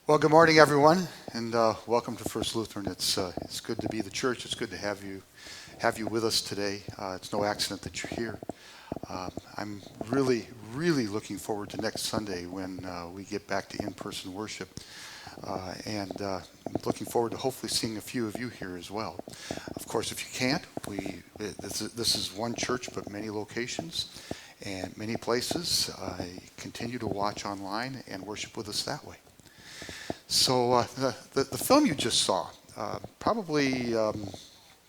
Well, good morning, everyone, and welcome to First Lutheran. It's good to be the church. It's good to have you with us today. It's no accident that you're here. I'm really looking forward to next Sunday when we get back to in-person worship, and looking forward to hopefully seeing a few of you here as well. Of course, if you can't, this is one church but many locations and many places. Continue to watch online and worship with us that way. So the film you just saw, probably a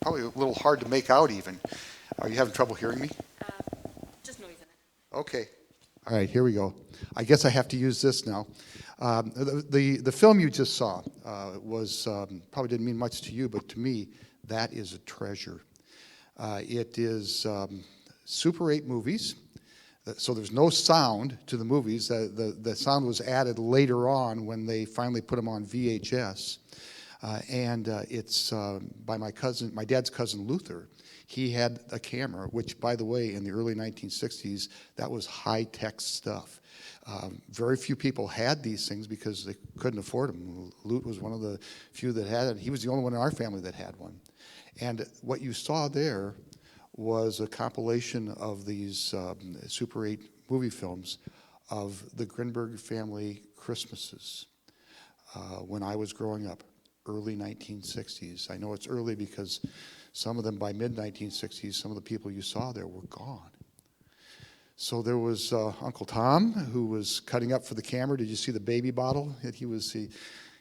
little hard to make out even. Are you having trouble hearing me? Just noise in it. Okay. All right, here we go. I guess I have to use this now. The film you just saw was probably didn't mean much to you, but to me, that is a treasure. It is Super 8 movies. So there's no sound to the movies. The sound was added later on when they finally put them on VHS. And it's by my dad's cousin Luther. He had a camera, which, by the way, in the early 1960s, that was high-tech stuff. Very few people had these things because they couldn't afford them. Lute was one of the few that had it. He was the only one in our family that had one. And what you saw there was a compilation of these Super 8 movie films of the Grinberg family Christmases when I was growing up, early 1960s. I know it's early because some of them by mid-1960s, some of the people you saw there were gone. So there was Uncle Tom, who was cutting up for the camera. Did you see the baby bottle that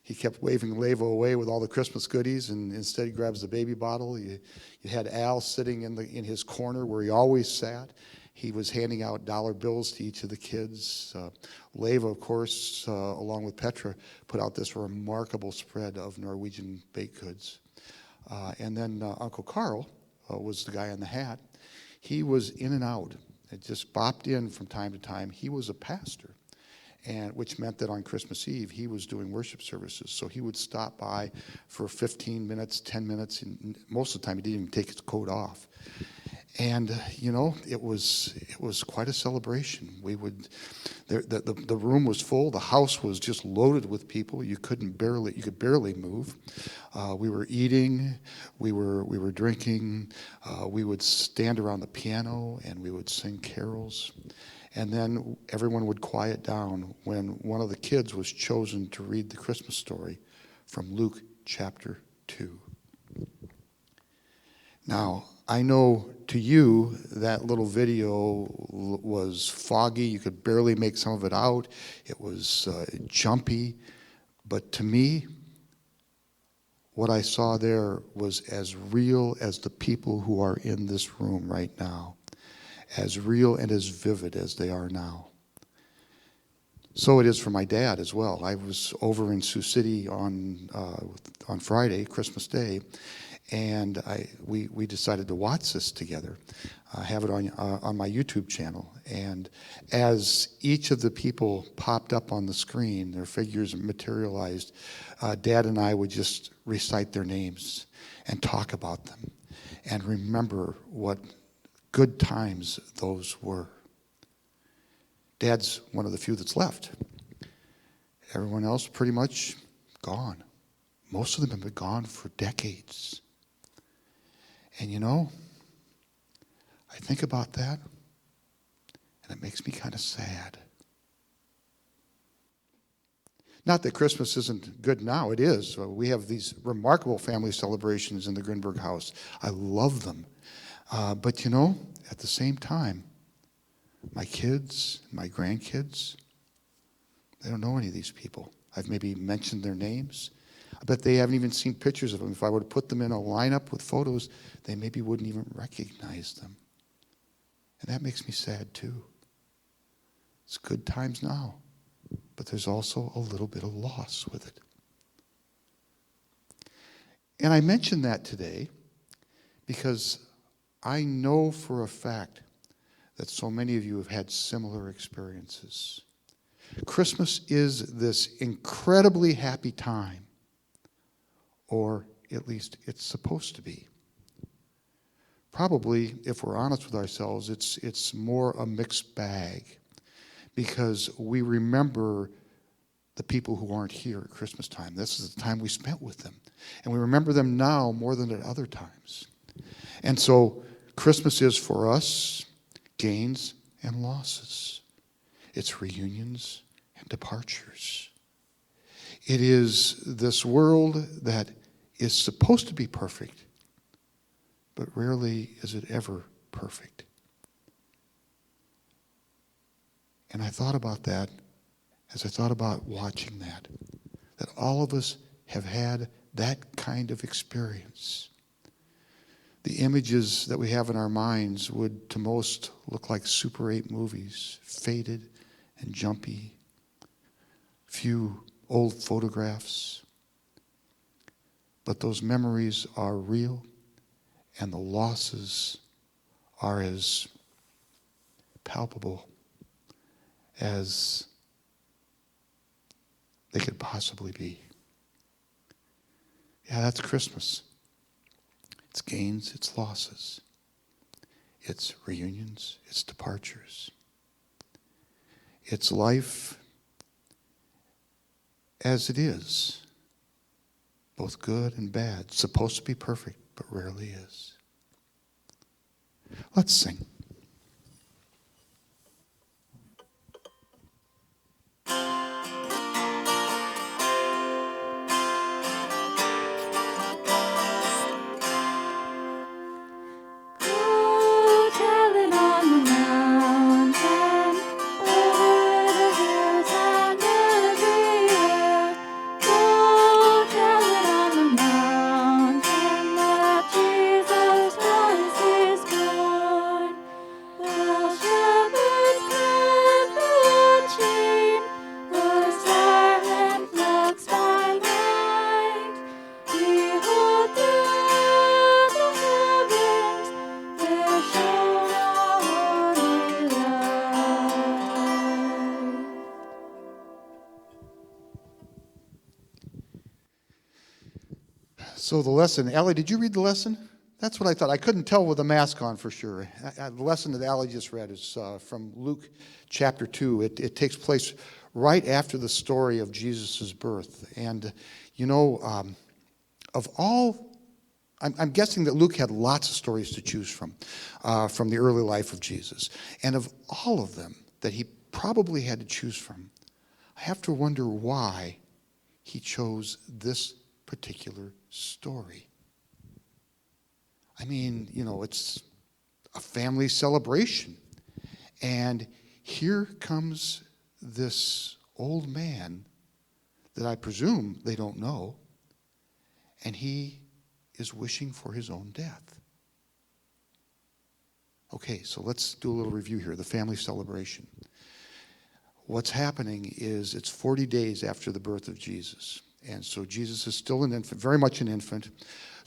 he kept waving Lavo away with all the Christmas goodies, and instead he grabs the baby bottle. You had Al sitting in his corner where he always sat. He was handing out dollar bills to each of the kids. Lavo, of course, along with Petra, put out this remarkable spread of Norwegian baked goods. And then Uncle Carl was the guy in the hat. He was in and out. It just bopped in from time to time. He was a pastor. And which meant that on Christmas Eve, he was doing worship services. So he would stop by for 15 minutes, 10 minutes, and most of the time he didn't even take his coat off. And, it was quite a celebration. The room was full. The house was just loaded with people. You could barely move. We were eating, we were drinking. We would stand around the piano and we would sing carols. And then everyone would quiet down when one of the kids was chosen to read the Christmas story from Luke chapter 2. Now, I know to you that little video was foggy. You could barely make some of it out. It was jumpy. But to me, what I saw there was as real as the people who are in this room right now. As real and as vivid as they are now. So it is for my dad as well. I was over in Sioux City on Friday, Christmas Day, and we decided to watch this together, have it on my YouTube channel. And as each of the people popped up on the screen, their figures materialized, Dad and I would just recite their names and talk about them and remember what good times those were. Dad's one of the few that's left. Everyone else pretty much gone. Most of them have been gone for decades. And you know, I think about that, and it makes me kind of sad. Not that Christmas isn't good now, it is. We have these remarkable family celebrations in the Grinberg house. I love them. But you know, at the same time, my kids, my grandkids, they don't know any of these people. I've maybe mentioned their names. I bet they haven't even seen pictures of them. If I were to put them in a lineup with photos, they maybe wouldn't even recognize them. And that makes me sad too. It's good times now, but there's also a little bit of loss with it. And I mention that today because I know for a fact that so many of you have had similar experiences. Christmas is this incredibly happy time, or at least it's supposed to be. Probably, if we're honest with ourselves, it's more a mixed bag because we remember the people who aren't here at Christmas time. This is the time we spent with them. And we remember them now more than at other times. And so Christmas is for us gains and losses. It's reunions and departures. It is this world that is supposed to be perfect, but rarely is it ever perfect. And I thought about that as I thought about watching that all of us have had that kind of experience. The images that we have in our minds would to most look like Super 8 movies, faded and jumpy, few old photographs. But those memories are real, and the losses are as palpable as they could possibly be. Yeah, that's Christmas. It's gains, it's losses. It's reunions, it's departures. It's life as it is, both good and bad. It's supposed to be perfect, but rarely is. Let's sing. So the lesson, Allie, did you read the lesson? That's what I thought. I couldn't tell with a mask on for sure. The lesson that Allie just read is from Luke chapter 2. It takes place right after the story of Jesus' birth. And, you know, of all, I'm guessing that Luke had lots of stories to choose from the early life of Jesus. And of all of them that he probably had to choose from, I have to wonder why he chose this particular story. I mean, you know, it's a family celebration. And here comes this old man that I presume they don't know, and he is wishing for his own death. Okay, so let's do a little review here, the family celebration. what's happening is it's 40 days after the birth of Jesus. And so Jesus is still an infant, very much an infant.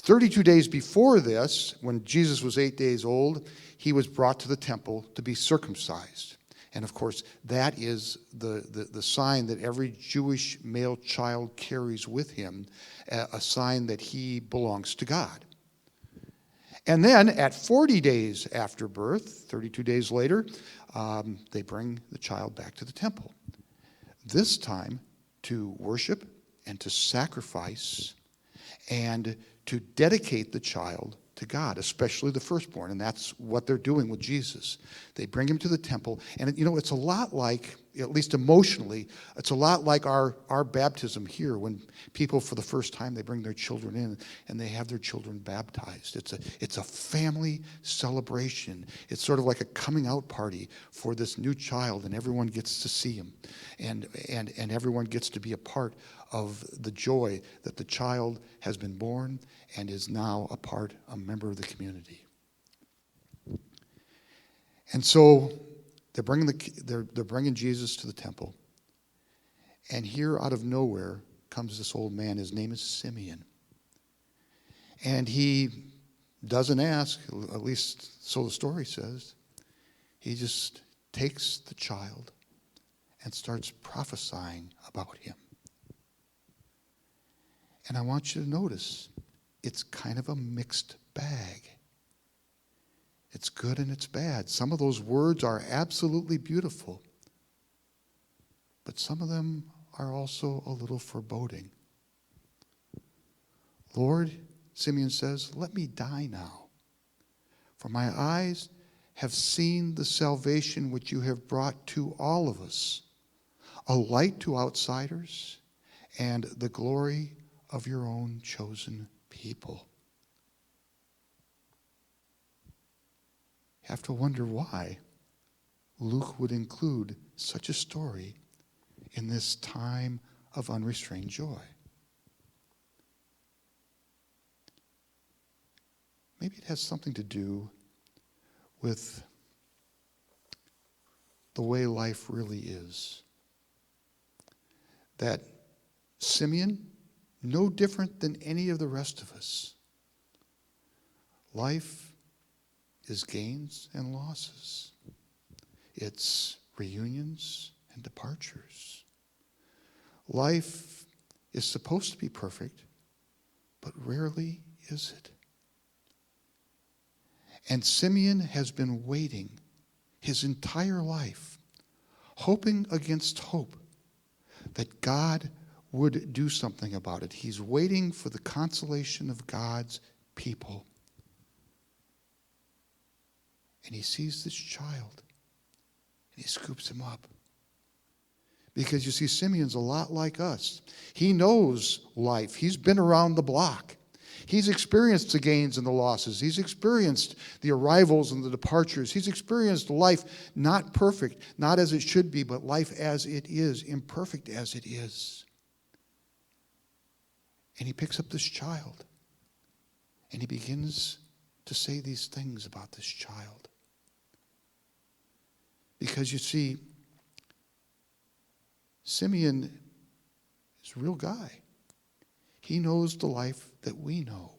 32 days before this, when Jesus was 8 days old, he was brought to the temple to be circumcised. And of course, that is the sign that every Jewish male child carries with him, a sign that he belongs to God. And then at 40 days after birth, 32 days later, they bring the child back to the temple. This time to worship and to sacrifice and to dedicate the child to God, especially the firstborn. And that's what they're doing with Jesus. They bring him to the temple. And, it's a lot like, at least emotionally, it's a lot like our baptism here when people, for the first time, they bring their children in and they have their children baptized. It's a family celebration. It's sort of like a coming out party for this new child, and everyone gets to see him. And everyone gets to be a part of the joy that the child has been born and is now a member of the community. And so they're bringing Jesus to the temple, and here out of nowhere comes this old man. His name is Simeon, and he doesn't ask, at least so the story says. He just takes the child and starts prophesying about him. And I want you to notice, it's kind of a mixed bag. It's good and it's bad. Some of those words are absolutely beautiful, but some of them are also a little foreboding. Lord, Simeon says, let me die now, for my eyes have seen the salvation which you have brought to all of us, a light to outsiders and the glory of your own chosen people. You have to wonder why Luke would include such a story in this time of unrestrained joy. Maybe it has something to do with the way life really is. That Simeon, no different than any of the rest of us, life is gains and losses. It's reunions and departures. Life is supposed to be perfect, but rarely is it. And Simeon has been waiting his entire life, hoping against hope that God would do something about it. He's waiting for the consolation of God's people. And he sees this child, and he scoops him up. Because you see, Simeon's a lot like us. He knows life. He's been around the block. He's experienced the gains and the losses. He's experienced the arrivals and the departures. He's experienced life not perfect, not as it should be, but life as it is, imperfect as it is. And he picks up this child, and he begins to say these things about this child. Because you see, Simeon is a real guy. He knows the life that we know.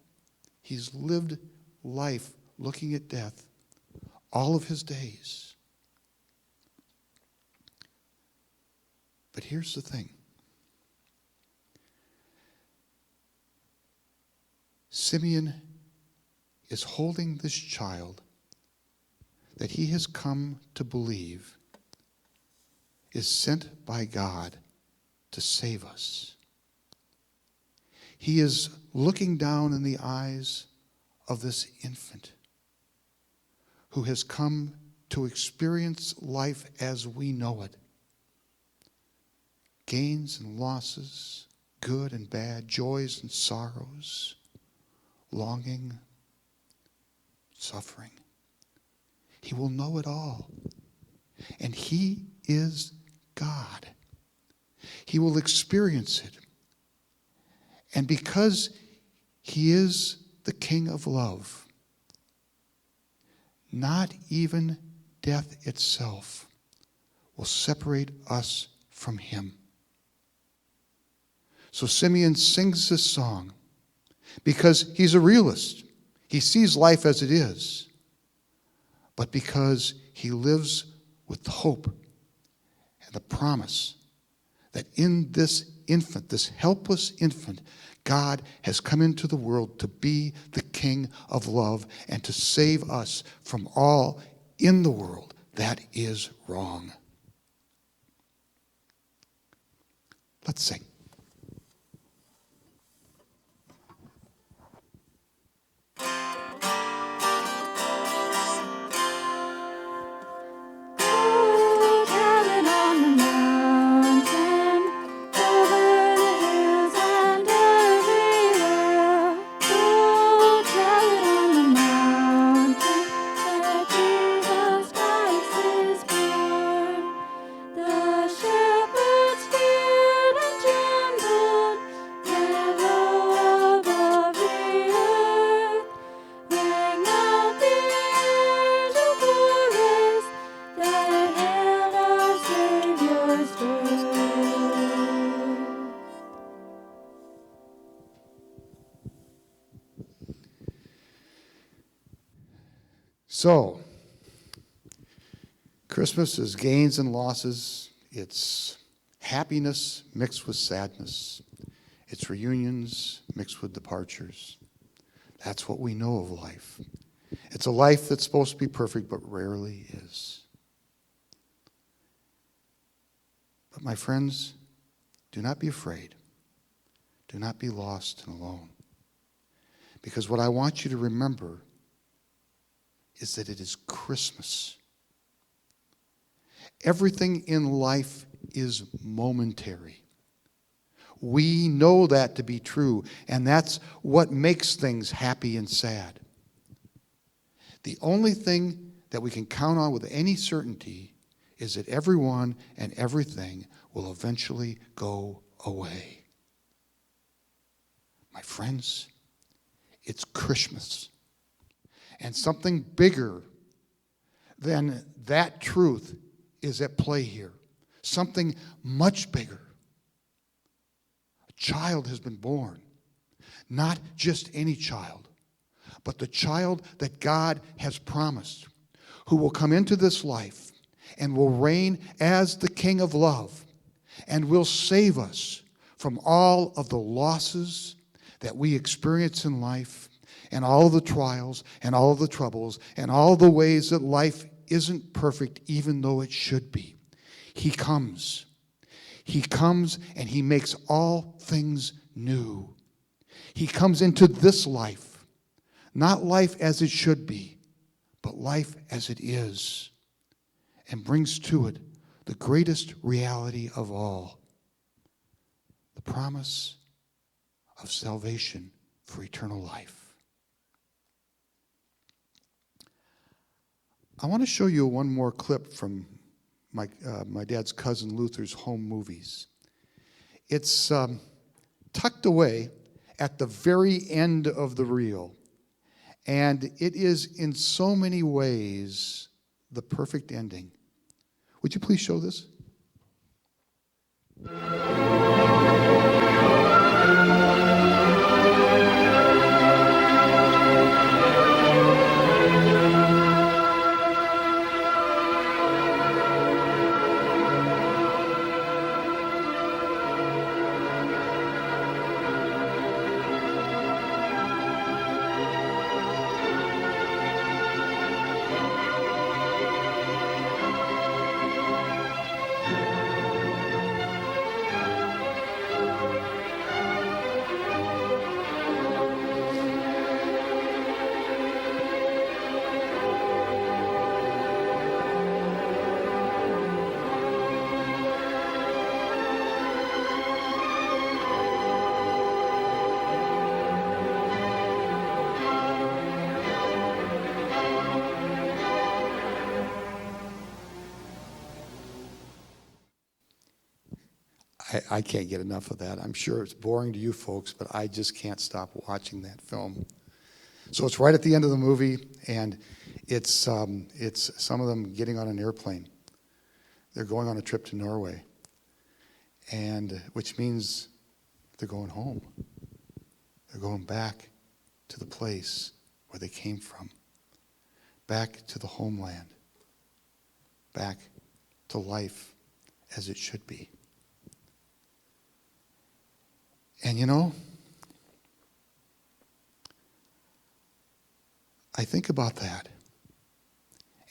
He's lived life looking at death all of his days. But here's the thing. Simeon is holding this child that he has come to believe is sent by God to save us. He is looking down in the eyes of this infant who has come to experience life as we know it. Gains and losses, good and bad, joys and sorrows, longing, suffering. He will know it all. And he is God. He will experience it. And because he is the King of love, not even death itself will separate us from him? So Simeon sings this song because he's a realist. He sees life as it is, but because he lives with the hope and the promise that in this infant, this helpless infant, God has come into the world to be the King of love and to save us from all in the world that is wrong. Let's sing. So, Christmas is gains and losses. It's happiness mixed with sadness. It's reunions mixed with departures. That's what we know of life. It's a life that's supposed to be perfect, but rarely is. But my friends, do not be afraid. Do not be lost and alone. Because what I want you to remember is that it is Christmas. Everything in life is momentary. We know that to be true, and that's what makes things happy and sad. The only thing that we can count on with any certainty is that everyone and everything will eventually go away. My friends, it's Christmas. And something bigger than that truth is at play here. Something much bigger. A child has been born. Not just any child, but the child that God has promised, who will come into this life and will reign as the King of love and will save us from all of the losses that we experience in life, and all the trials and all the troubles and all the ways that life isn't perfect even though it should be. He comes. He comes and he makes all things new. He comes into this life, not life as it should be, but life as it is, and brings to it the greatest reality of all, the promise of salvation for eternal life. I want to show you one more clip from my dad's cousin Luther's home movies. It's tucked away at the very end of the reel, and it is in so many ways the perfect ending. Would you please show this? I can't get enough of that. I'm sure it's boring to you folks, but I just can't stop watching that film. So it's right at the end of the movie, and it's some of them getting on an airplane. they're going on a trip to Norway, and which means they're going home. They're going back to the place where they came from, back to the homeland, back to life as it should be. And you know, I think about that,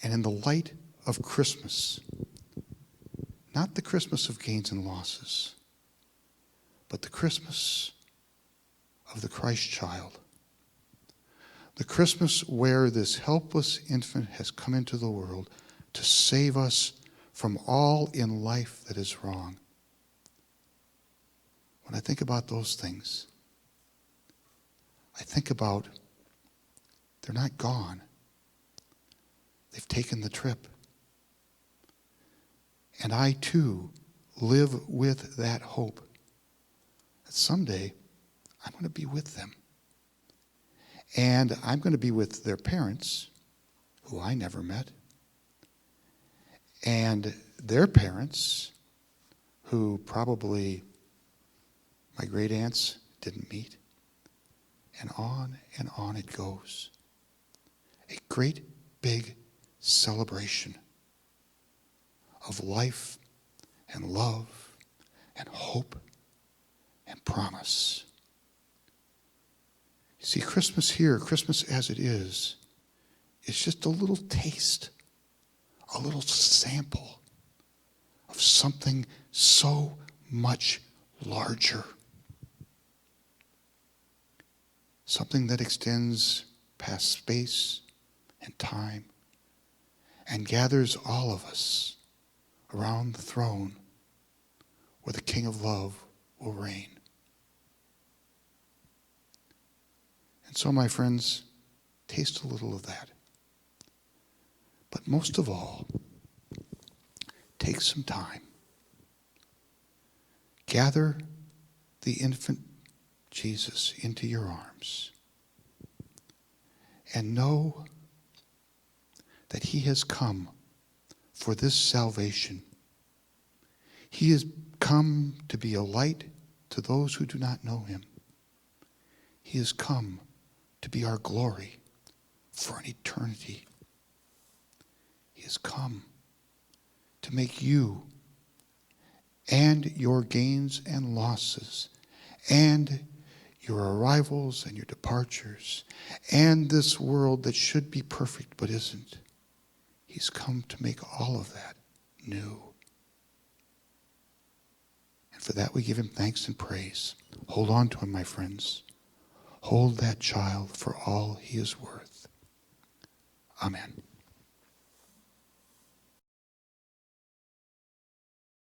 and in the light of Christmas, not the Christmas of gains and losses, but the Christmas of the Christ child, the Christmas where this helpless infant has come into the world to save us from all in life that is wrong. When I think about those things, I think about they're not gone. They've taken the trip. And I too live with that hope that someday I'm going to be with them. And I'm going to be with their parents, who I never met, and their parents, who probably my great aunts didn't meet. And on it goes. A great big celebration of life and love and hope and promise. You see, Christmas here, Christmas as it is just a little taste, a little sample of something so much larger. Something that extends past space and time and gathers all of us around the throne where the King of Love will reign. And so, my friends, taste a little of that. But most of all, take some time. Gather the infant Jesus into your arms and know that he has come for this salvation. He has come to be a light to those who do not know him. He has come to be our glory for an eternity. He has come to make you and your gains and losses and your arrivals and your departures and this world that should be perfect but isn't. He's come to make all of that new. And for that we give him thanks and praise. Hold on to him, my friends. Hold that child for all he is worth. Amen.